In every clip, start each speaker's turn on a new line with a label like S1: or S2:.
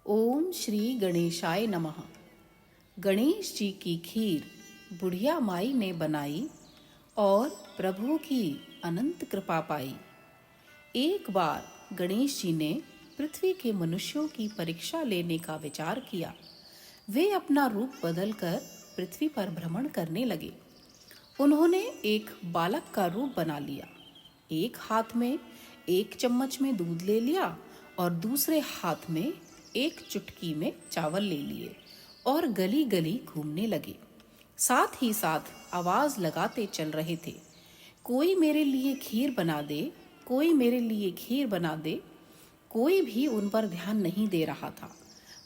S1: ओम श्री गणेशाय नमः। गणेश जी की खीर बुढ़िया माई ने बनाई और प्रभु की अनंत कृपा पाई। एक बार गणेश जी ने पृथ्वी के मनुष्यों की परीक्षा लेने का विचार किया। वे अपना रूप बदलकर पृथ्वी पर भ्रमण करने लगे। उन्होंने एक बालक का रूप बना लिया। एक हाथ में एक चम्मच में दूध ले लिया और दूसरे हाथ में एक चुटकी में चावल ले लिए और गली गली घूमने लगे। साथ ही साथ आवाज लगाते चल रहे थे, कोई मेरे लिए खीर बना दे, कोई मेरे लिए खीर बना दे। कोई भी उन पर ध्यान नहीं दे रहा था,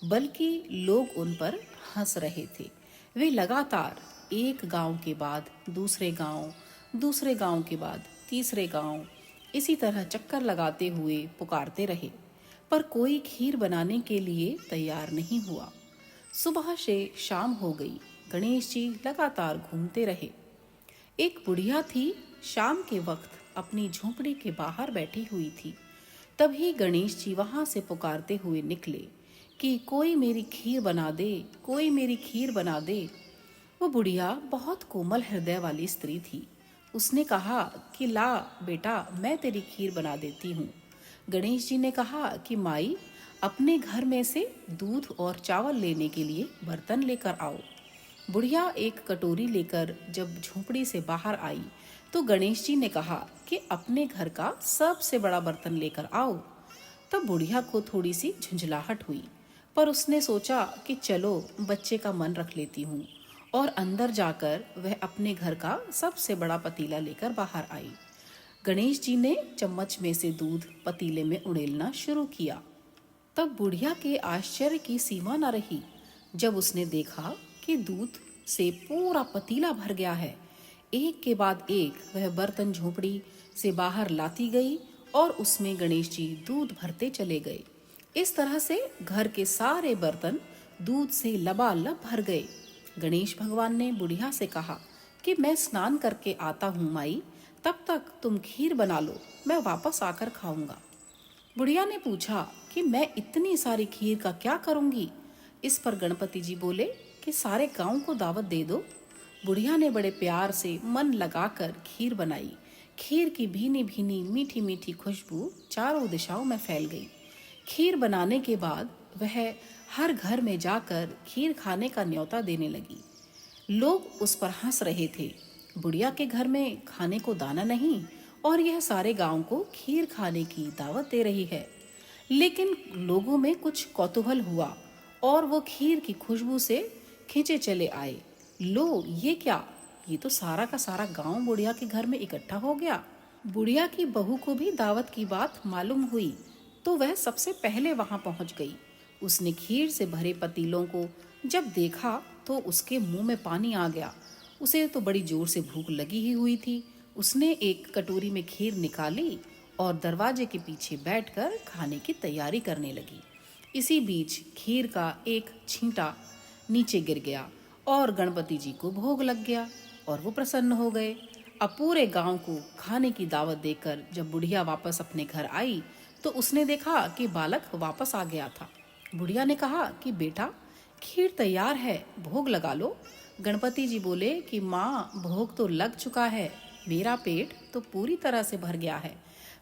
S1: बल्कि लोग उन पर हंस रहे थे। वे लगातार एक गांव के बाद दूसरे गांव, दूसरे गांव के बाद तीसरे गांव, इसी तरह चक्कर लगाते हुए पुकारते रहे, पर कोई खीर बनाने के लिए तैयार नहीं हुआ। सुबह से शाम हो गई, गणेश जी लगातार घूमते रहे। एक बुढ़िया थी, शाम के वक्त अपनी झोंपड़ी के बाहर बैठी हुई थी। तभी गणेश जी वहां से पुकारते हुए निकले कि कोई मेरी खीर बना दे, कोई मेरी खीर बना दे। वो बुढ़िया बहुत कोमल हृदय वाली स्त्री थी। उसने कहा कि ला बेटा, मैं तेरी खीर बना देती हूँ। गणेश जी ने कहा कि माई, अपने घर में से दूध और चावल लेने के लिए बर्तन लेकर आओ। बुढ़िया एक कटोरी लेकर जब झोंपड़ी से बाहर आई तो गणेश जी ने कहा कि अपने घर का सबसे बड़ा बर्तन लेकर आओ। तब बुढ़िया को थोड़ी सी झुंझलाहट हुई, पर उसने सोचा कि चलो बच्चे का मन रख लेती हूँ, और अंदर जाकर वह अपने घर का सबसे बड़ा पतीला लेकर बाहर आई। गणेश जी ने चम्मच में से दूध पतीले में उड़ेलना शुरू किया। तब बुढ़िया के आश्चर्य की सीमा न रही जब उसने देखा कि दूध से पूरा पतीला भर गया है। एक के बाद एक वह बर्तन झोंपड़ी से बाहर लाती गई और उसमें गणेश जी दूध भरते चले गए। इस तरह से घर के सारे बर्तन दूध से लबालब भर गए। गणेश भगवान ने बुढ़िया से कहा कि मैं स्नान करके आता हूँ माई, तब तक तुम खीर बना लो, मैं वापस आकर खाऊंगा। बुढ़िया ने पूछा कि मैं इतनी सारी खीर का क्या करूंगी। इस पर गणपति जी बोले कि सारे गांव को दावत दे दो। बुढ़िया ने बड़े प्यार से मन लगाकर खीर बनाई। खीर की भीनी भीनी मीठी मीठी खुशबू चारों दिशाओं में फैल गई। खीर बनाने के बाद वह हर घर में जाकर खीर खाने का न्योता देने लगी। लोग उस पर हंस रहे थे। बुढ़िया के घर में खाने को दाना नहीं और यह सारे गांव को खीर खाने की दावत दे रही है। लेकिन लोगों में कुछ कौतूहल हुआ और वो खीर की खुशबू से खींचे चले आए। लो, ये क्या, ये तो सारा का सारा गांव बुढ़िया के घर में इकट्ठा हो गया। बुढ़िया की बहू को भी दावत की बात मालूम हुई तो वह सबसे पहले वहां पहुंच गई। उसने खीर से भरे पतीलों को जब देखा तो उसके मुंह में पानी आ गया। उसे तो बड़ी जोर से भूख लगी ही हुई थी। उसने एक कटोरी में खीर निकाली और दरवाजे के पीछे बैठकर खाने की तैयारी करने लगी। इसी बीच खीर का एक छींटा नीचे गिर गया और गणपति जी को भोग लग गया और वो प्रसन्न हो गए। अब पूरे गांव को खाने की दावत देकर जब बुढ़िया वापस अपने घर आई तो उसने देखा कि बालक वापस आ गया था। बुढ़िया ने कहा कि बेटा, खीर तैयार है, भोग लगा लो। गणपति जी बोले कि माँ, भोग तो लग चुका है, मेरा पेट तो पूरी तरह से भर गया है,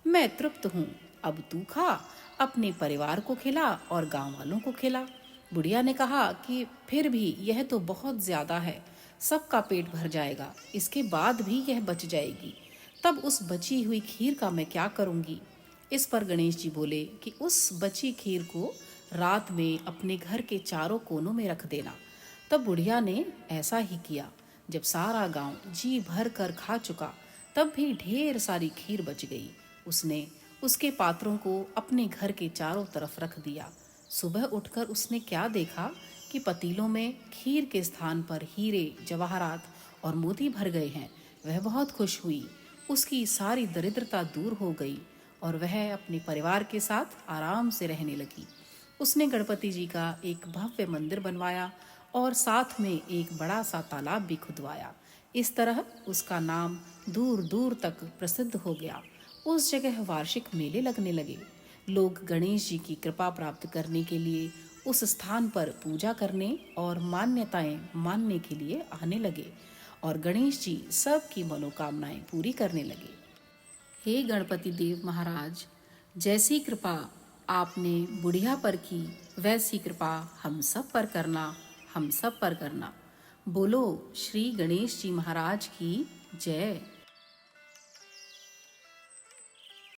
S1: मैं तृप्त हूँ। अब तू खा, अपने परिवार को खिला और गांव वालों को खिला। बुढ़िया ने कहा कि फिर भी यह तो बहुत ज्यादा है, सबका पेट भर जाएगा, इसके बाद भी यह बच जाएगी, तब उस बची हुई खीर का मैं क्या करूंगी। इस पर गणेश जी बोले कि उस बची खीर को रात में अपने घर के चारों कोनों में रख देना। तब बुढ़िया ने ऐसा ही किया। जब सारा गांव जी भर कर खा चुका तब भी ढेर सारी खीर बच गई। उसने उसके पात्रों को अपने घर के चारों तरफ रख दिया। सुबह उठकर उसने क्या देखा कि पतीलों में खीर के स्थान पर हीरे, जवाहरात और मोती भर गए हैं। वह बहुत खुश हुई। उसकी सारी दरिद्रता दूर हो गई और वह अपने परिवार के साथ आराम से रहने लगी। उसने गणपति जी का एक भव्य मंदिर बनवाया और साथ में एक बड़ा सा तालाब भी खुदवाया। इस तरह उसका नाम दूर दूर तक प्रसिद्ध हो गया। उस जगह वार्षिक मेले लगने लगे। लोग गणेश जी की कृपा प्राप्त करने के लिए उस स्थान पर पूजा करने और मान्यताएं मानने के लिए आने लगे और गणेश जी सबकी मनोकामनाएं पूरी करने लगे। हे गणपति देव महाराज, जैसी कृपा आपने बुढ़िया पर की वैसी कृपा हम सब पर करना, हम सब पर करना। बोलो श्री गणेश जी महाराज की जय।